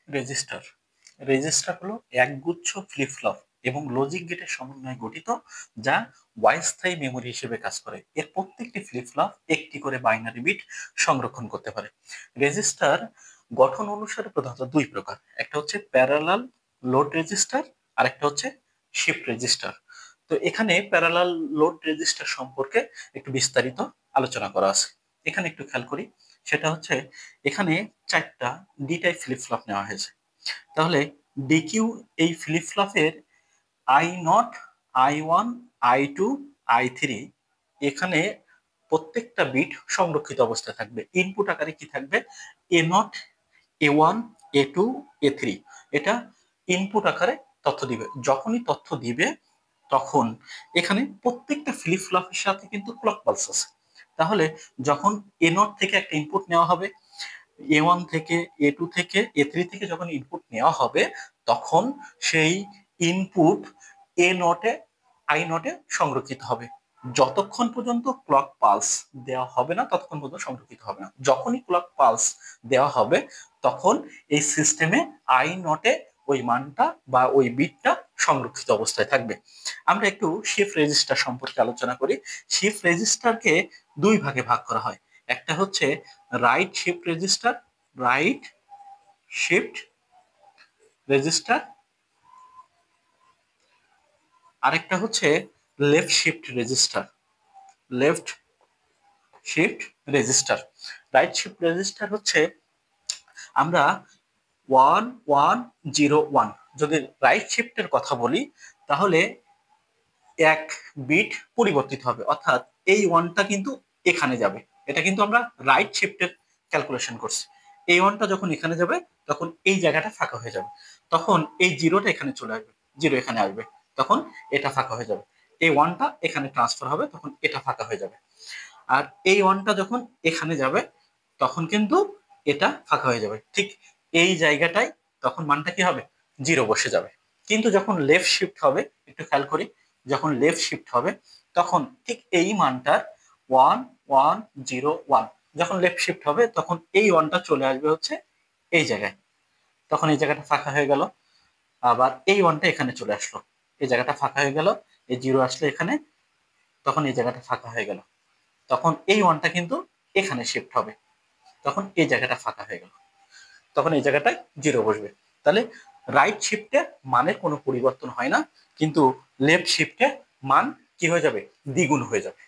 Register register হলো একগুচ্ছ flip flop এবং লজিক গেটের সমন্বয়ে গঠিত, যা অস্থায়ী মেমরি হিসেবে কাজ করে। এর প্রত্যেকটি ফ্লিপ ফ্লপ একটি করে বাইনারি বিট সংরক্ষণ করতে পারে। রেজিস্টার গঠন অনুসারে প্রধানত দুই প্রকার, একটা হচ্ছে প্যারালাল লোড রেজিস্টার আর একটা হচ্ছে শিফট রেজিস্টার। তো এখানে প্যারালাল লোড রেজিস্টার সম্পর্কে একটু বিস্তারিত আলোচনা করা আছে। এখানে একটু খেয়াল করি, সেটা হচ্ছে এখানে চারটা ডি টাইপ ফ্লিপ ফ্লপ নেওয়া হয়েছে। তাহলে ডিকিউ এই flip ফ্লপের I not, I1, I2, I3 এখানে প্রত্যেকটা বিট সংরক্ষিত অবস্থায় থাকবে। ইনপুট আকারে কি থাকবে? A0, A1, A2, A3 এটা ইনপুট আকারে তথ্য দিবে। যখনই তথ্য দিবে তখন এখানে প্রত্যেকটা ফ্লিপ ফ্লপের সাথে কিন্তু ক্লক পালস আছে। তাহলে যখন A0 থেকে একটা ইনপুট নেওয়া হবে, A1 থেকে, A2 থেকে, A3 থেকে যখন ইনপুট নেওয়া হবে, তখন সেই ইনপুট A0 এ, I0 এ সংরক্ষিত হবে। যতক্ষণ পর্যন্ত ক্লক পালস দেওয়া হবে না ততক্ষণ পর্যন্ত সংরক্ষিত হবে না। যখনই ক্লক পালস দেওয়া হবে তখন এই সিস্টেমে I0 এ ওই মানটা বা ওই বিটটা সংরক্ষিত অবস্থায় থাকবে। আমরা একটু শিফট রেজিস্টার সম্পর্কে আলোচনা করি। শিফট রেজিস্টারকে দুই ভাগে ভাগ করা হয়। একটা হচ্ছে right shift register, right shift register, আরেকটা হচ্ছে left shift register, left shift register. Right shift register হচ্ছে আমরা 1101, যদি রাইট শিফটের কথা বলি তাহলে এক বিট পরিবর্তিত হবে, অর্থাৎ এই ওয়ানটা কিন্তু এখানে যাবে। এটা কিন্তু আমরা রাইট শিফটের ক্যালকুলেশন করছি। এই ওয়ানটা যখন এখানে যাবে তখন এই জায়গাটা ফাঁকা হয়ে যাবে, তখন এই জিরোটা এখানে চলে আসবে, জিরো এখানে আসবে, তখন এটা ফাঁকা হয়ে যাবে। এই ওয়ানটা এখানে ট্রান্সফার হবে, তখন এটা ফাঁকা হয়ে যাবে। আর এই ওয়ানটা যখন এখানে যাবে তখন কিন্তু এটা ফাঁকা হয়ে যাবে। ঠিক এই জায়গাটায় তখন মানটা কি হবে? জিরো বসে যাবে। কিন্তু যখন লেফট শিফট হবে, একটু খেয়াল করি, যখন লেফট শিফট হবে তখন ঠিক এই মানটার 1101, যখন লেফট শিফট হবে তখন এই ওয়ানটা চলে আসবে হচ্ছে এই জায়গায়, তখন এই জায়গাটা ফাঁকা হয়ে গেল। আবার এই ওয়ানটা এখানে চলে আসলো, এই জায়গাটা ফাঁকা হয়ে গেল। এই জিরো আসলে এখানে, তখন এই জায়গাটা ফাঁকা হয়ে গেল, তখন এই ওয়ানটা কিন্তু এখানে শিফট হবে, তখন এই জায়গাটা ফাঁকা হয়ে গেল, তখন এই জায়গাটায় জিরো বসবে। তাহলে রাইট শিফটে মানের কোনো পরিবর্তন হয় না, কিন্তু লেফট শিফটে মান কি হয়ে যাবে? দ্বিগুণ হয়ে যাবে।